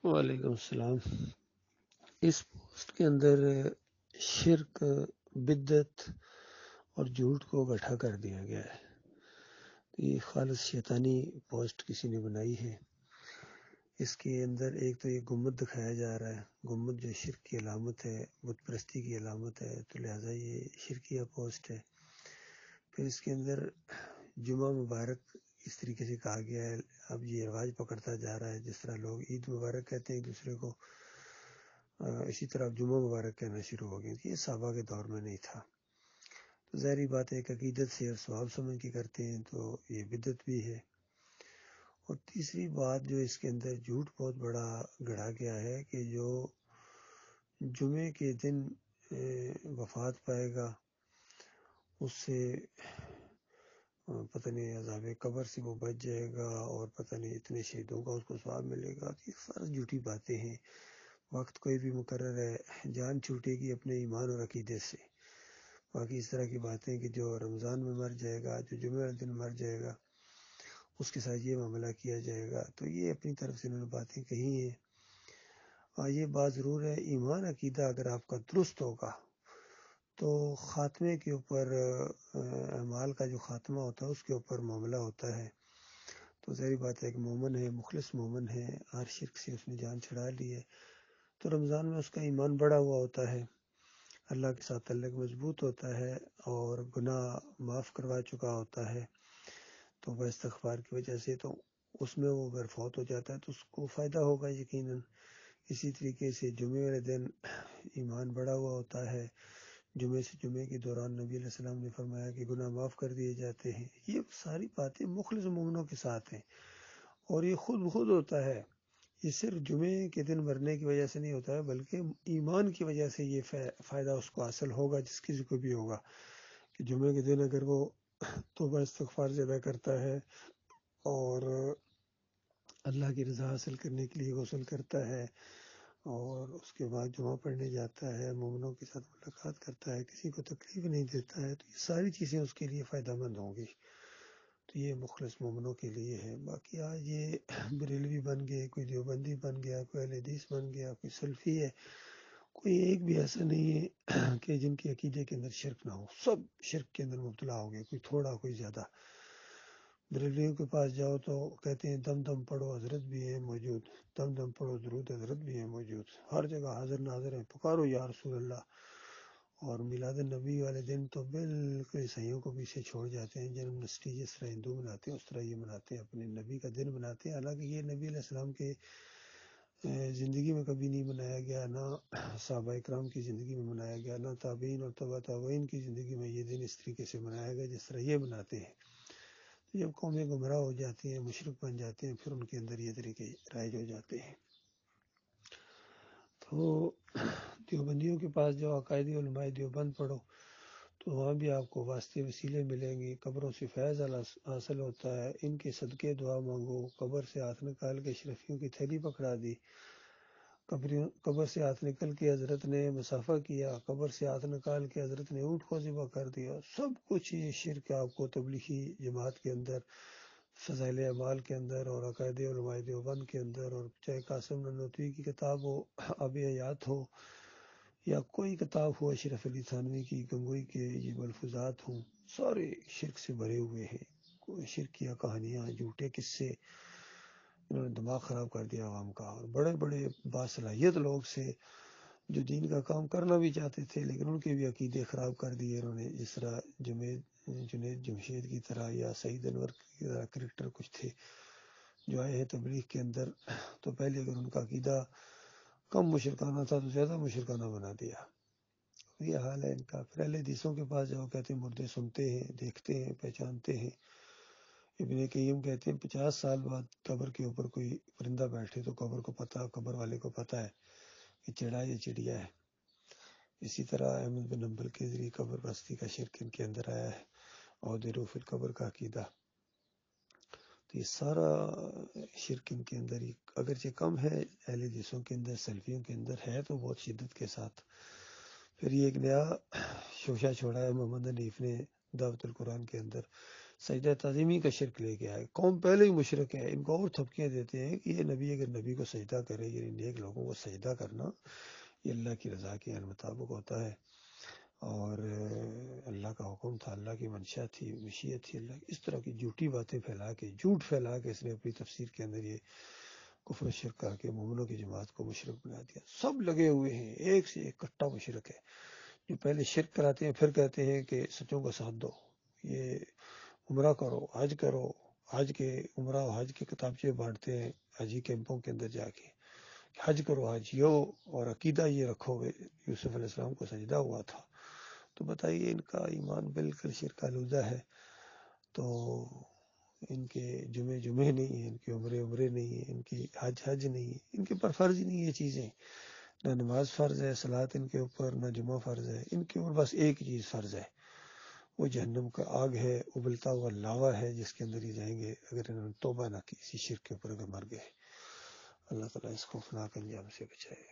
وعلیکم السلام۔ اس پوسٹ کے اندر شرک، بدعت اور جھوٹ کو اکٹھا کر دیا گیا ہے۔ یہ خالص شیطانی پوسٹ کسی نے بنائی ہے۔ اس کے اندر ایک تو یہ گنبد دکھایا جا رہا ہے، گنبد جو شرک کی علامت ہے، بت پرستی کی علامت ہے، تو لہٰذا یہ شرکیہ پوسٹ ہے۔ پھر اس کے اندر جمعہ مبارک اس طریقے سے کہا گیا ہے، اب یہ رواج پکڑتا جا رہا ہے، جس طرح لوگ عید مبارک کہتے ہیں ایک دوسرے کو، اسی طرح جمعہ مبارک کہنا شروع ہو گیا۔ یہ صحابہ کے دور میں نہیں تھا، تو ظاہری بات ہے کہ عقیدت سے اور ثواب سمجھ کے کرتے ہیں، تو یہ بدعت بھی ہے۔ اور تیسری بات جو اس کے اندر جھوٹ بہت بڑا گڑھا گیا ہے کہ جو جمعے کے دن وفات پائے گا، اس سے پتہ نہیں عذاب قبر سے وہ بچ جائے گا، اور پتہ نہیں اتنے شہیدوں کا اس کو ثواب ملے گا۔ یہ ساری جھوٹی باتیں ہیں۔ وقت کوئی بھی مقرر ہے، جان چھوٹے گی اپنے ایمان اور عقیدے سے۔ باقی اس طرح کی باتیں کہ جو رمضان میں مر جائے گا، جو جمعہ والے دن مر جائے گا، اس کے ساتھ یہ معاملہ کیا جائے گا، تو یہ اپنی طرف سے انہوں نے باتیں کہی ہیں۔ اور یہ بات ضرور ہے، ایمان عقیدہ اگر آپ کا درست ہوگا تو خاتمے کے اوپر، اعمال کا جو خاتمہ ہوتا ہے اس کے اوپر معاملہ ہوتا ہے۔ تو ظاہری بات ہے کہ مومن ہے، مخلص مومن ہے، ہر شرک سے اس نے جان چھڑا لی ہے، تو رمضان میں اس کا ایمان بڑا ہوا ہوتا ہے، اللہ کے ساتھ تعلق مضبوط ہوتا ہے، اور گناہ معاف کروا چکا ہوتا ہے، تو استغفار کی وجہ سے تو اس میں وہ اگر فوت ہو جاتا ہے تو اس کو فائدہ ہوگا یقیناً۔ اسی طریقے سے جمعے والے دن ایمان بڑا ہوا ہوتا ہے، جمعے سے جمعے کے دوران نبی علیہ السلام نے فرمایا کہ گناہ معاف کر دیے جاتے ہیں۔ یہ ساری باتیں مخلص مومنوں کے ساتھ ہیں، اور یہ خود بخود ہوتا ہے۔ یہ صرف جمعے کے دن مرنے کی وجہ سے نہیں ہوتا ہے، بلکہ ایمان کی وجہ سے یہ فائدہ اس کو حاصل ہوگا، جس کسی کو بھی ہوگا کہ جمعے کے دن اگر وہ توبہ استغفار زیادہ کرتا ہے اور اللہ کی رضا حاصل کرنے کے لیے غسل کرتا ہے، اور اس کے بعد جمعہ پڑھنے جاتا ہے، مومنوں کے ساتھ ملاقات کرتا ہے، کسی کو تکلیف نہیں دیتا ہے، تو یہ ساری چیزیں اس کے لیے فائدہ مند ہوں گی۔ تو یہ مخلص مومنوں کے لیے ہے۔ باقی آج یہ بریلوی بن گئے، کوئی دیوبندی بن گیا، کوئی اہل حدیث بن گیا، کوئی سلفی ہے، کوئی ایک بھی ایسا نہیں ہے کہ جن کے عقیدے کے اندر شرک نہ ہو۔ سب شرک کے اندر مبتلا ہو گئے، کوئی تھوڑا کوئی زیادہ۔ بریلویوں کے پاس جاؤ تو کہتے ہیں دم دم پڑھو حضرت بھی ہیں موجود، دم دم پڑھو درود حضرت بھی ہیں موجود، ہر جگہ حاضر ناظر ہیں، پکارو یا رسول اللہ۔ اور میلاد النبی والے دن تو بالکل عیسائیوں کو پیچھے چھوڑ جاتے ہیں، جنم نشٹی جس طرح ہندو مناتے ہیں اس طرح یہ مناتے ہیں، اپنے نبی کا دن مناتے ہیں، حالانکہ یہ نبی علیہ السلام کے زندگی میں کبھی نہیں منایا گیا، نہ صحابہ اکرام کی زندگی میں منایا گیا، نہ تابعین اور تبع تابعین کی زندگی میں یہ دن اس طریقے سے منایا گیا جس طرح یہ مناتے ہیں۔ جب قومیں گمراہ ہو جاتی ہیں، مشرک بن جاتے ہیں، پھر ان کے اندر یہ طریقے رائج ہو جاتے ہیں۔ تو دیوبندیوں کے پاس جو عقائدی علماء دیوبند پڑھو تو وہاں بھی آپ کو واسطے وسیلے ملیں گے، قبروں سے فیض حاصل ہوتا ہے، ان کے صدقے دعا مانگو، قبر سے ہاتھ نکال کے اشرفیوں کی تھیلی پکڑا دی، قبر سے ہاتھ نکل کے حضرت نے مسافہ کیا، قبر سے ہاتھ نکال کے حضرت نے اونٹ کو ذبح کر دیا، سب کچھ یہ شرک آپ کو تبلیغی جماعت کے اندر، فضائل اعمال کے اندر، اور عقائد علماء دیوبند کے اندر، اور چاہے قاسم نانوتوی کی کتاب ہو، آب حیات ہو، یا کوئی کتاب ہو اشرف علی تھانوی کی، گنگوئی کے یہ ملفوظات ہوں، سارے شرک سے بھرے ہوئے ہیں۔ شرکیہ کہانیاں، جھوٹے قصے، انہوں نے دماغ خراب کر دیا عوام کا، اور بڑے بڑے باصلاحیت لوگ سے جو دین کا کام کرنا بھی چاہتے تھے، لیکن ان کے بھی عقیدے خراب کر دیے انہوں نے، جس طرح جنید جمشید کی طرح یا سعید انور کی طرح کرکٹر کچھ تھے جو آئے ہیں تبلیغ کے اندر، تو پہلے اگر ان کا عقیدہ کم مشرکانہ تھا تو زیادہ مشرکانہ بنا دیا۔ یہ حال ہے ان کا۔ پھر اہل حدیثوں کے پاس جاؤ، کہتے ہیں مردے سنتے ہیں، دیکھتے ہیں، پہچانتے ہیں۔ ابن قیم کہتے ہیں 50 سال بعد قبر کے اوپر کوئی پرندہ بیٹھے تو قبر کو پتہ، قبر والے کو پتہ ہے کہ چڑھا یا چڑیا ہے۔ اسی طرح احمد بن حنبل کے ذریعے قبر پرستی کا شرک ان کے اندر آیا ہے، اور دیرو فی القبر کا عقیدہ۔ تو یہ سارا شرک ان کے اندر ہی اگرچہ کم ہے، اہل حدیثوں کے اندر، سلفیوں کے اندر ہے تو بہت شدت کے ساتھ۔ پھر یہ ایک نیا شوشہ چھوڑا ہے محمد حنیف نے دعوت القرآن کے اندر سجدہ تعظیمی کا شرک لے کے آئے. قوم پہلے ہی مشرک ہے. ان کو اور تھپکیاں دیتے ہیں کہ یہ نبی اگر نبی کو سجدہ کرے، یعنی نیک لوگوں کو سجدہ کرنا یہ اللہ کی رضا کے مطابق ہوتا ہے، اور اللہ کا حکم تھا، اللہ کی منشا تھی، مشیت تھی اللہ کی. اس طرح کی جھوٹی باتیں پھیلا کے، جھوٹ پھیلا کے اس نے اپنی تفسیر کے اندر یہ کفر و شرک کر کے مومنوں کی جماعت کو مشرک بنا دیا. سب لگے ہوئے ہیں، ایک سے ایک کٹا مشرک ہے، جو پہلے شرک کراتے ہیں پھر کہتے ہیں کہ سچوں کا ساتھ دو، یہ عمرہ کرو، حج کرو، حج کے عمرہ و حج کے کتابچے بانٹتے ہیں حجی کیمپوں کے اندر جا کے، حج کرو حج یو، اور عقیدہ یہ رکھو گے یوسف علیہ السلام کو سجدہ ہوا تھا. تو بتائیے ان کا ایمان بالکل شرک آلودہ ہے. تو ان کے جمعے نہیں ہیں، ان کے عمرے نہیں ہیں، ان کی حج نہیں ہے، ان کے پر فرض ہی نہیں یہ چیزیں. نہ نماز فرض ہے، صلاۃ ان کے اوپر، نہ جمعہ فرض ہے. ان کے اوپر بس ایک چیز فرض ہے، وہ جہنم کا آگ ہے، ابلتا ہوا لاوا ہے جس کے اندر ہی جائیں گے اگر انہوں نے توبہ نہ کی اسی شرک کے اوپر اگر مر گئے. اللہ تعالیٰ اس خوفناک انجام سے بچائے.